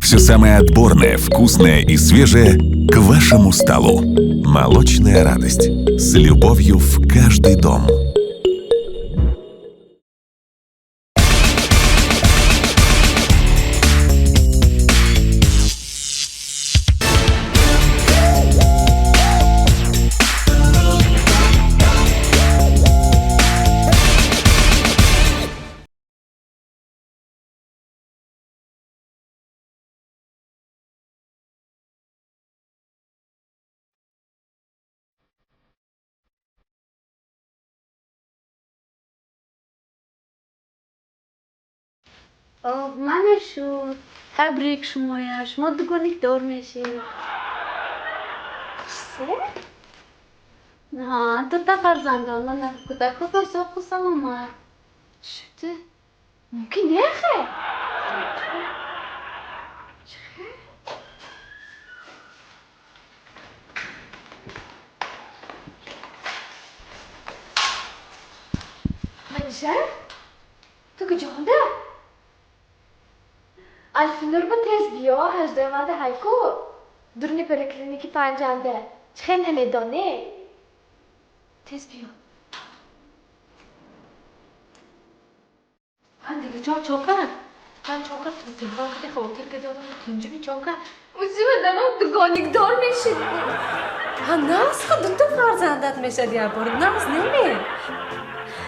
Все самое отборное, вкусное и свежее к вашему столу. Молочная радость. С любовью в каждый дом. Mana shu tabrik shumoya, shuma dugonlikdor meshing. Ha, duta farzandon, mana kuda ko'p xursandman. Shudi. Mumkin yaxe. Manisha? Tu kujonda? Alfinur bu tez biyo, hajdamada hayko. Durni polikliniki panjanda. Chhen hamedone. Tez biyo. Handiga cho'kan. Ben cho'kan telefon qilib xavotir dodam tunji cho'kan. O'zim danom dugonlikdor meshid. Ha nasıl duta farzandat meşed ya bor nas nemi?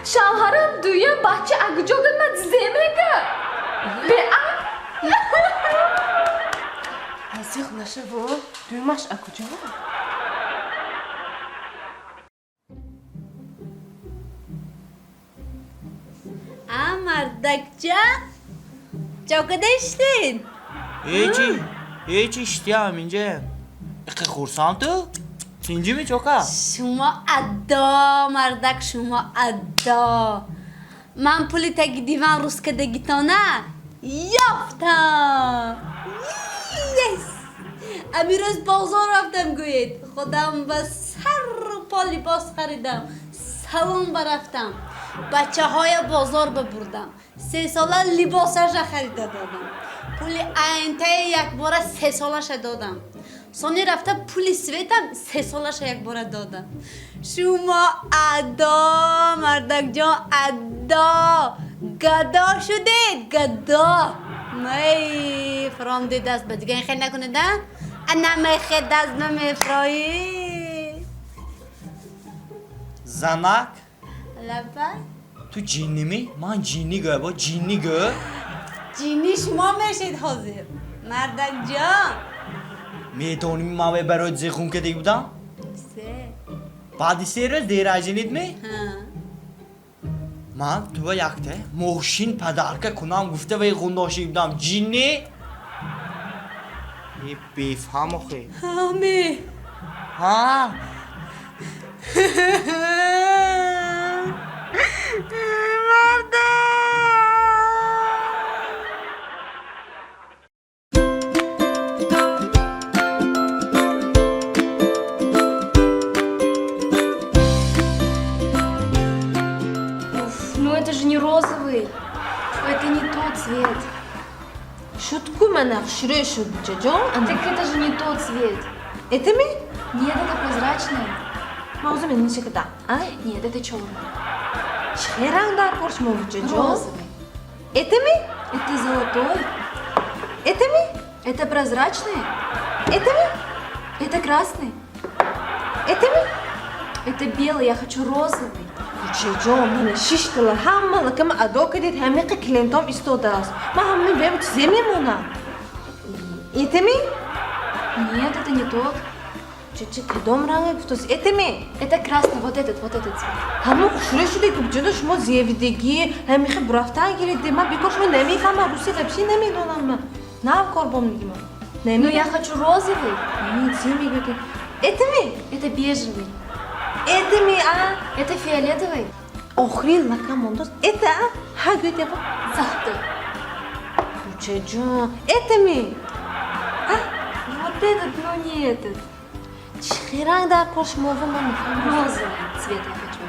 Şavharim duyam bahçe agjogan mat zemega. Be Azık naşı bu duymaş akuca. Mardakcan چوکده اشتین هیچی اشتیام اینجا اخی خورسان تو؟ سینجی می چوکا؟ شما ادا مردک شما ادا من پولی تگی دیوان روز که دگیتانه یافتم یس امی روز بازار رفتم گوید خودم با سر پا لباس خریدم سالن برفتم بچه های بازار ببردم 3 ساله لباسش خریده دادم پولی اینته یک بار 3 سالش دادم سانی رفته پولی سویتم 3 سالش یک بار دادم شما ادا مردک جان ادا گدا شدید گدا می فرامده دست به دیگه این خیلی نکنید انا می خیلی دست نمیفرایی زنک لبه تو جینی می؟ من جینی گه با جینی گه جینی شما میشید حاضر مردک جان میتونی ما به برای زیخون که دیگه بودم؟ سه بعدی 3 روز دیر اجنید می؟ ها من تو با یکته موشین پدرکه کنم گفته و غنداشی بودم جینی یه بیفهم آخه همی ها Ну это же не розовый. Это не тот цвет. Şutku menak şuraya şut cacon. Так это же не тот цвет. Eti mi? Нет, это прозрачный. Mağaza benim ne şekilde? Ay, Нет, это черный. çherang dar korç mu cacon? Розовый. Eti mi? Это золотой. Eti mi? Это прозрачный. Eti mi? Это красный. Eti mi? Это белый. Я хочу розовый. Cacon bana şiştiler. Hammalıkım ado kadit hemlik klentom istodas. Ma hammi bebet zemim ona. Eti mi? Нет, это не тот. Çiçek kedom rangı kutus. Eti mi? Это красный. Вот этот цвет. Hamı şuraya şuraya kupçada şuma ziyevdegi hemlik buraftan girdi. Ma bir koş mu nemi kama Rusi kapşi nemi donan mı? Ne yap korbom nigim? Nemi? Но я хочу розовый. Nemi zimi götü. Eti mi? Это бежевый. Eti mi a? Это фиолетовый. Ohril lakam ondos. Eti a? Ha götü yapalım. Золотой. Çocuk. Eti mi? Вот этот, но не этот. Çiğrang dar koş movu mı? Розовый цвет я хочу.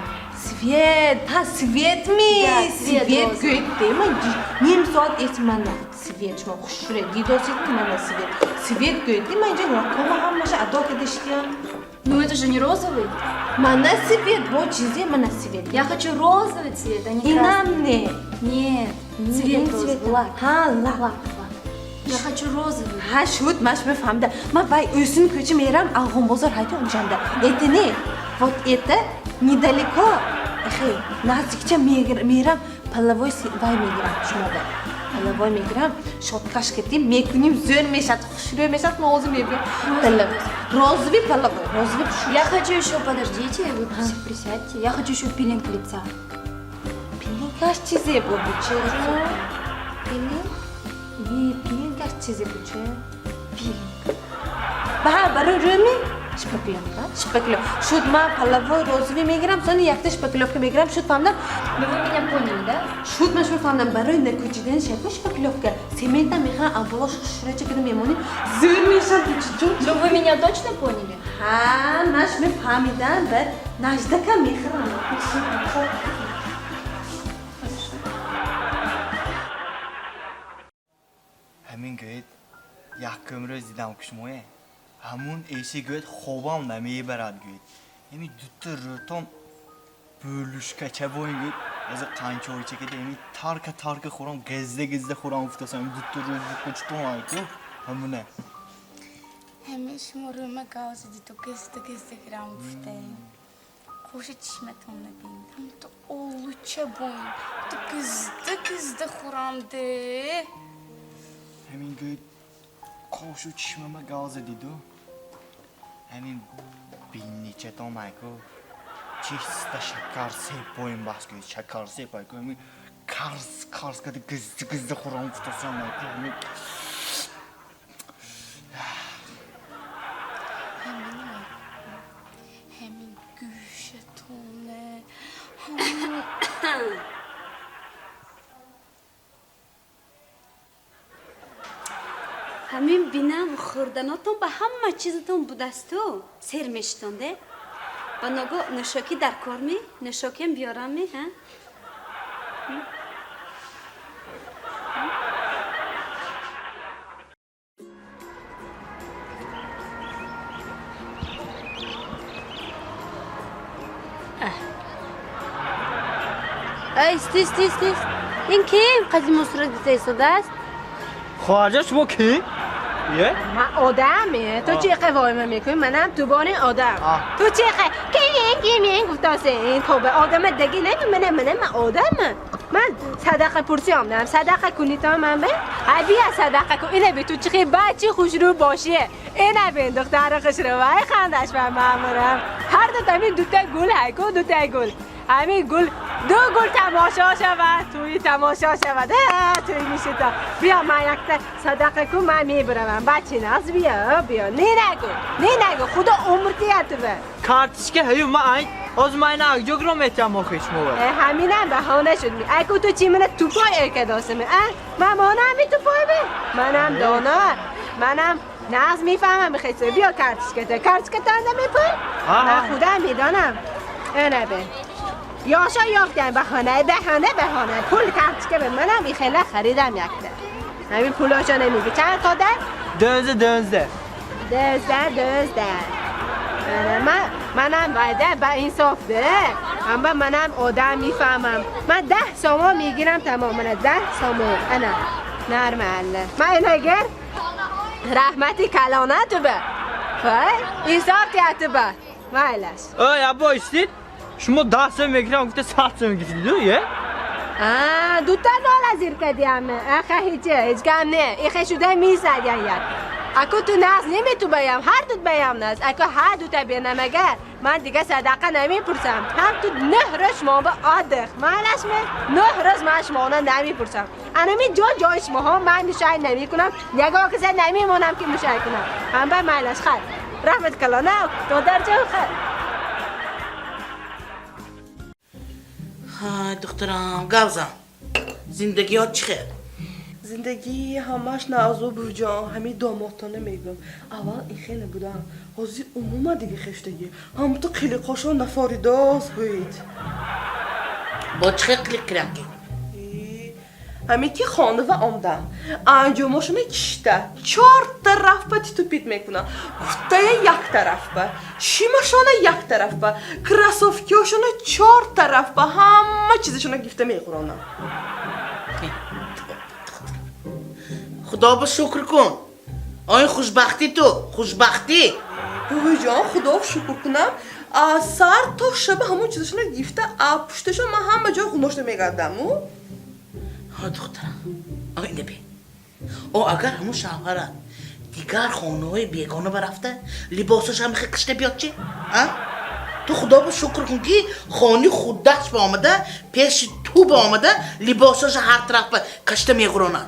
Свет, та свет ми. Да, свет Свет роза. gördüm. Ним saat etmana. Свет şma khuşre. Didos etmana свет. Свет gördüm. Önce rakoma hammaşa ado kediştiyan. Ну это же не розовый. Mana свет, bu çizi mana свет. Я хочу розовый цвет, а не красный. İnan ne? Нет, цвет розовый. Лак. Ha, la. Лак. Я хочу розовый. Ha, şut maş mefhamda. Ma bay ösün köçü meram alğın bozor haydi onjanda. Etini. Вот это недалеко. Ахи, назикча мерам половой бай меграм шумада. Половой меграм шоткаш кетим мекуним зön мешат хушре мешат мозу меграм. Розовый половой, розовый шу. Я хочу еще, подождите, вы присядьте. Я хочу еще пилинг лица. Пилинкаш чизе bu buçe. Пилинг? Ви пилинкаш чизе buçe. Пилинг. Ба барырыми? Шпаклевка. Шпаклев. Шут ма половой розовый меграм, сони якта шпаклевка меграм шут фамдам. Ну вы меня поняли, да? Шут маш фамдам барой накучиден шепа шпаклевка. Семента меграм абола шушрече кедем мемони. Зön мешат чучу. Ну вы меня точно поняли? Ha, naş me fahmidan ber najdaka mehran. همین گوید یک کمره دیدم کشموه همون ایشی گوید خوابم نمیبرد گوید یعنی دوتا روتام بölüşke çaboyun git. Ez kançoy çekedi emi tarka خوram gezde خوram uftasam duttu ruhu kuçtu ayku hamune. همه شما رو ما گاز دی تو گزده گرام گفته خوش چشمتون نبین هم تو اولو چه بوین تو گزده خورم ده همین گوید کاشو چشمم گاز دیدو همین بینی چتام ayku چیستا شکر سیپ boyun bas göyüz şeker seyp ayku همین kars kadı gezde خوram uftasam ayku همین همین گوشتونه همین بینم خوردناتون به همه چیزتون بودستو سر میشتونده و نگو نشاکی در کار می نشاکیم بیارم می ها استیست این kim قدیم صورت ایستاده است؟ خواهر شما کی؟ یه؟ من آدمه تو چه قوایم میکنی منم تو بان آدم تو چه کی گفتاسه این تو به آدم دیگه نمیمونه من آدمم من صدقه پرسی آمدم صدقه کنی تا من به بیا صدقه کن اینه بی تو چه بچه خوش رو باشه اینه بین دختر خوش رو وای خندش و مامورم هر دو تامین دوتا گل هایکو دوتا گل همین گل دو گل تماشا شود توی تماشا شود توی میشه تا بیا من یک صدقه کن من میبرم بچه ناز بیا نه نگو خدا عمرتیت به کارتش که هیو ما این از من اگه گرم میتونم آخیش مواد همینم بهانه شد می اگه تو چی منه تو پای ارکداسمه من مانم بی تو پای بی منم دانا منم ناز میفهمم میخیسته بیا کارتش که تنده میپای من خودم میدانم اینه بی یاشا یافتم بهانه پول کارتش که به منم ای خیلی خریدم یک ده همین پولاشو نمیگه چند تا ده؟ 12 منم باید با انصاف ده اما منم آدم میفهمم من 10 سامان میگیرم تمام من 10 سامان انا نرمال من اینگر رحمتی کلانه تو به انصاف تیاتو به مایلش ای ابا استید شما 10 سال میگیرم گفته 100 سال میگیرید یه؟ دوتا نال زیر کدیم هیچ کم نه ایخه شده میزد یک اکو تو ناز نمی تو بیم هر دوت بیم ناز اکو هر دوتا بینم اگر من دیگه صدقه نمی پرسم هم تو 9 روز ما به آدخ مالش می 9 روز من شما نمی پرسم انا می جای شما ها من مشاهد نمی کنم نگاه کسی نمی مونم که مشاهد کنم هم به مالش خد رحمت کلانه تو در جو خد دخترم گوزم زندگی ها چی خیر؟ زندگی همش نازو جان همین دامادانه میگم اول این خیلی بودم حاضی عموما دیگه خشتگی هم تو خیلی خوشان نفاریداز بود با چه کلیک کردم که همین که خانه و آمدن انجامشون کشته 4 طرف با تیتو پیت میکنن گفته یک طرف با شیمشون یک طرف با کراسوفکیاشون 4 طرف با همه چیزشون گفته میخورن خدا با شکر کن آین خوشبختی تو خوشبختی بابا جان خدا رو شکر کنم از سر تا شب همون چیزشون گفته پشتشون من همه جا خوناشت میگردم ها دخترم آین ببین او اگر همون شوهره دیگر خانه های بیگانه برفته لباسش هم خیلی کشته بیاد چه؟ تو خدا با شکر کن که خانه خود دست با آمده پیش تو با آمده لباسش هر طرف کشته میگرونن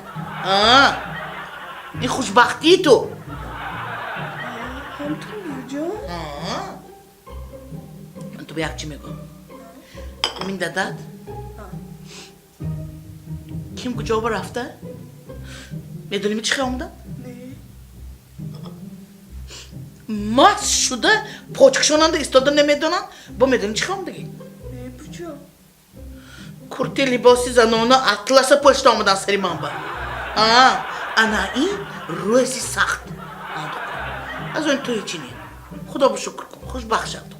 این خوشبختی تو همطور جان من تو به یک چی میگم این دادت کیم کجا با رفته؟ میدونی چی خیلی آمده؟ مست شده پاچکشاننده استاده نمیدونن با میدونی چی خیلی آمدگی؟ بجا کرتی لباسی زنانه اطلس پشت آمدن سری من با انا این روزی سخت از اون توی چی نیم خدا با شکر کن خوش بخشد